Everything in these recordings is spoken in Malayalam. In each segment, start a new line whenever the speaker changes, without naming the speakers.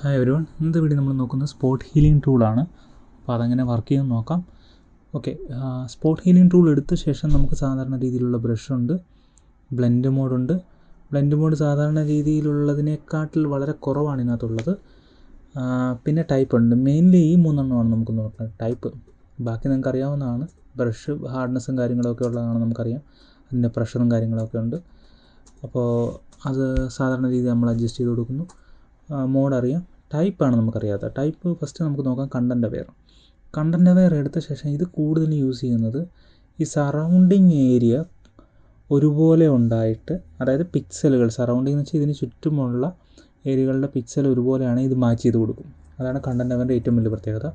ഹായ് എവരിവൺ, ഇന്നത്തെ വീഡിയോ നമ്മൾ നോക്കുന്നത് സ്പോട്ട് ഹീലിംഗ് ടൂളാണ്. അപ്പോൾ അതെങ്ങനെ വർക്ക് ചെയ്യുമെന്ന് നോക്കാം. ഓക്കെ, സ്പോട്ട് ഹീലിംഗ് ടൂൾ എടുത്ത ശേഷം നമുക്ക് സാധാരണ രീതിയിലുള്ള ബ്രഷുണ്ട്, ബ്ലെൻഡ് മോഡുണ്ട്. ബ്ലെൻഡ് മോഡ് സാധാരണ രീതിയിലുള്ളതിനേക്കാട്ടിൽ വളരെ കുറവാണ് ഇതിനകത്തുള്ളത്. പിന്നെ ടൈപ്പ് ഉണ്ട്. മെയിൻലി ഈ മൂന്നെണ്ണമാണ് നമുക്ക് നോക്കുന്നത്. ടൈപ്പ് ബാക്കി നിങ്ങൾക്ക് അറിയാവുന്നതാണ്. ബ്രഷ് ഹാർഡ്നെസ്സും കാര്യങ്ങളൊക്കെ ഉള്ളതാണ്, നമുക്കറിയാം. അതിൻ്റെ പ്രഷറും കാര്യങ്ങളൊക്കെ ഉണ്ട്. അപ്പോൾ അത് സാധാരണ രീതി നമ്മൾ അഡ്ജസ്റ്റ് ചെയ്ത് കൊടുക്കുന്നു. മോഡ് അറിയാം. ടൈപ്പാണ് നമുക്കറിയാത്ത. ടൈപ്പ് ഫസ്റ്റ് നമുക്ക് നോക്കാം. കണ്ടൻ്റ് അവെയർ എടുത്ത ശേഷം ഇത് കൂടുതൽ യൂസ് ചെയ്യുന്നത് ഈ സറൗണ്ടിങ് ഏരിയ ഒരുപോലെ ഉണ്ടായിട്ട്, അതായത് പിക്സലുകൾ സറൗണ്ടിങ് എന്ന് വെച്ചാൽ ഇതിന് ചുറ്റുമുള്ള ഏരിയകളുടെ പിക്സൽ ഒരുപോലെയാണ് ഇത് മാച്ച് ചെയ്ത് കൊടുക്കും. അതാണ് കണ്ടൻ്റ് അവെയറിൻ്റെ ഏറ്റവും വലിയ പ്രത്യേകത.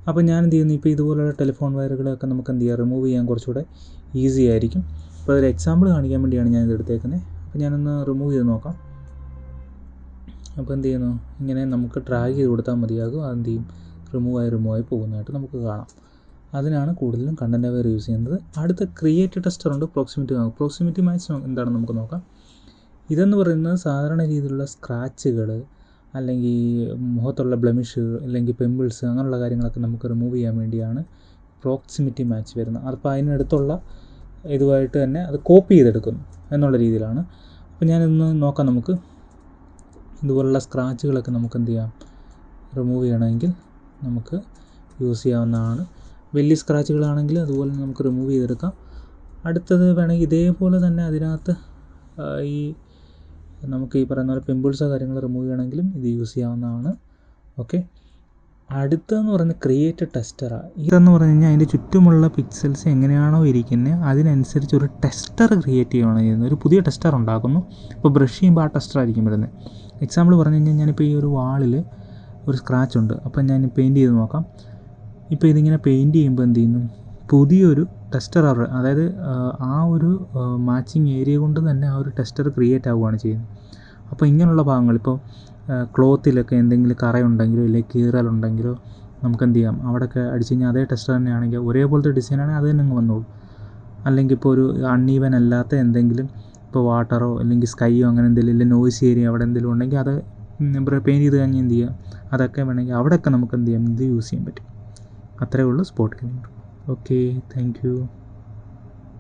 അപ്പോൾ ഞാൻ എന്ത് ചെയ്യുന്നു, ഇപ്പോൾ ഇതുപോലുള്ള ടെലിഫോൺ വയറുകളൊക്കെ നമുക്ക് എന്ത് ചെയ്യാം, റിമൂവ് ചെയ്യാൻ കുറച്ചുകൂടെ ഈസി ആയിരിക്കും. അപ്പോൾ ഒരു എക്സാമ്പിൾ കാണിക്കാൻ വേണ്ടിയാണ് ഞാനിത് എടുത്തേക്കുന്നത്. അപ്പോൾ ഞാനൊന്ന് റിമൂവ് ചെയ്ത് നോക്കാം. അപ്പോൾ എന്ത് ചെയ്യുന്നു, ഇങ്ങനെ നമുക്ക് ഡ്രാഗ് ചെയ്ത് കൊടുത്താൽ മതിയാകും. അതെന്ത് ചെയ്യും, റിമൂവായി പോകുന്നതായിട്ട് നമുക്ക് കാണാം. അതിനാണ് കൂടുതലും കണ്ടൻ്റ് അവെയർ യൂസ് ചെയ്യുന്നത്. അടുത്ത ക്രിയേറ്റ് ടെസ്റ്റർ ഉണ്ട്, പ്രോക്സിമിറ്റി മാച്ച് എന്താണെന്ന് നമുക്ക് നോക്കാം. ഇതെന്ന് പറയുന്നത് സാധാരണ രീതിയിലുള്ള സ്ക്രാച്ചുകൾ അല്ലെങ്കിൽ മുഖത്തുള്ള ബ്ലെമിഷ് അല്ലെങ്കിൽ പിമ്പിൾസ് അങ്ങനെയുള്ള കാര്യങ്ങളൊക്കെ നമുക്ക് റിമൂവ് ചെയ്യാൻ വേണ്ടിയാണ് പ്രോക്സിമിറ്റി മാച്ച് വരുന്നത്. അപ്പോൾ അതിനടുത്തുള്ള ഇതുമായിട്ട് തന്നെ അത് കോപ്പി ചെയ്തെടുക്കുന്നു എന്നുള്ള രീതിയിലാണ്. അപ്പോൾ ഞാനിന്ന് നോക്കാം. നമുക്ക് ഇതുപോലുള്ള സ്ക്രാച്ചുകളൊക്കെ നമുക്ക് എന്ത് ചെയ്യാം, റിമൂവ് ചെയ്യണമെങ്കിൽ നമുക്ക് യൂസ് ചെയ്യാവുന്നതാണ്. വലിയ സ്ക്രാച്ചുകളാണെങ്കിൽ അതുപോലെ നമുക്ക് റിമൂവ് ചെയ്തെടുക്കാം. അടുത്തത് വേണമെങ്കിൽ ഇതേപോലെ തന്നെ അതിനകത്ത് ഈ നമുക്ക് ഈ പറയുന്ന പോലെ പിമ്പിൾസോ കാര്യങ്ങൾ റിമൂവ് ചെയ്യണമെങ്കിലും ഇത് യൂസ് ചെയ്യാവുന്നതാണ്. ഓക്കെ, അടുത്തതെന്ന് പറയുന്നത് ക്രിയേറ്റ് ടെസ്റ്ററാണ്. ഇതെന്ന് പറഞ്ഞു കഴിഞ്ഞാൽ അതിൻ്റെ ചുറ്റുമുള്ള പിക്സൽസ് എങ്ങനെയാണോ ഇരിക്കുന്നത് അതിനനുസരിച്ച് ഒരു ടെസ്റ്റർ ക്രിയേറ്റ് ചെയ്യുകയാണ് ചെയ്യുന്നത്. ഒരു പുതിയ ടെസ്റ്റർ ഉണ്ടാക്കുന്നു. ഇപ്പോൾ ബ്രഷ് ചെയ്യുമ്പോൾ ആ ടെസ്റ്റർ ആയിരിക്കും വരുന്നത്. എക്സാമ്പിൾ പറഞ്ഞു കഴിഞ്ഞാൽ ഞാനിപ്പോൾ ഈ ഒരു വാളിൽ ഒരു സ്ക്രാച്ച് ഉണ്ട്. അപ്പം ഞാൻ പെയിൻറ്റ് ചെയ്ത് നോക്കാം. ഇപ്പോൾ ഇതിങ്ങനെ പെയിൻറ്റ് ചെയ്യുമ്പോൾ എന്ത് ചെയ്യുന്നു, പുതിയൊരു ടെസ്റ്റർ, അതായത് ആ ഒരു മാച്ചിങ് ഏരിയ കൊണ്ട് തന്നെ ആ ഒരു ടെസ്റ്റർ ക്രിയേറ്റ് ആവുകയാണ് ചെയ്യുന്നത്. അപ്പോൾ ഇങ്ങനെയുള്ള ഭാഗങ്ങൾ, ഇപ്പോൾ ക്ലോത്തിലൊക്കെ എന്തെങ്കിലും കറയുണ്ടെങ്കിലോ അല്ലെങ്കിൽ കീറലുണ്ടെങ്കിലോ നമുക്ക് എന്ത് ചെയ്യാം, അവിടെയൊക്കെ അടിച്ച് കഴിഞ്ഞാൽ അതേ ടെസ്റ്റർ തന്നെയാണെങ്കിൽ ഒരേപോലത്തെ ഡിസൈനാണെങ്കിൽ അത് തന്നെ വന്നോളൂ. അല്ലെങ്കിൽ ഇപ്പോൾ ഒരു അൺഈവൻ അല്ലാത്ത എന്തെങ്കിലും, ഇപ്പോൾ വാട്ടറോ അല്ലെങ്കിൽ സ്കൈയോ അങ്ങനെ എന്തെങ്കിലും, ഇല്ലെങ്കിൽ നോയ്സ് ഏരിയ അവിടെ എന്തെങ്കിലും ഉണ്ടെങ്കിൽ അത് പെയിൻറ്റ് ചെയ്ത് കഴിഞ്ഞാൽ എന്ത് ചെയ്യുക, അതൊക്കെ വേണമെങ്കിൽ അവിടെയൊക്കെ നമുക്ക് എന്ത് ചെയ്യാം, ഇത് യൂസ് ചെയ്യാൻ പറ്റും. അത്രയേ ഉള്ളൂ spot healing. Okay, thank you.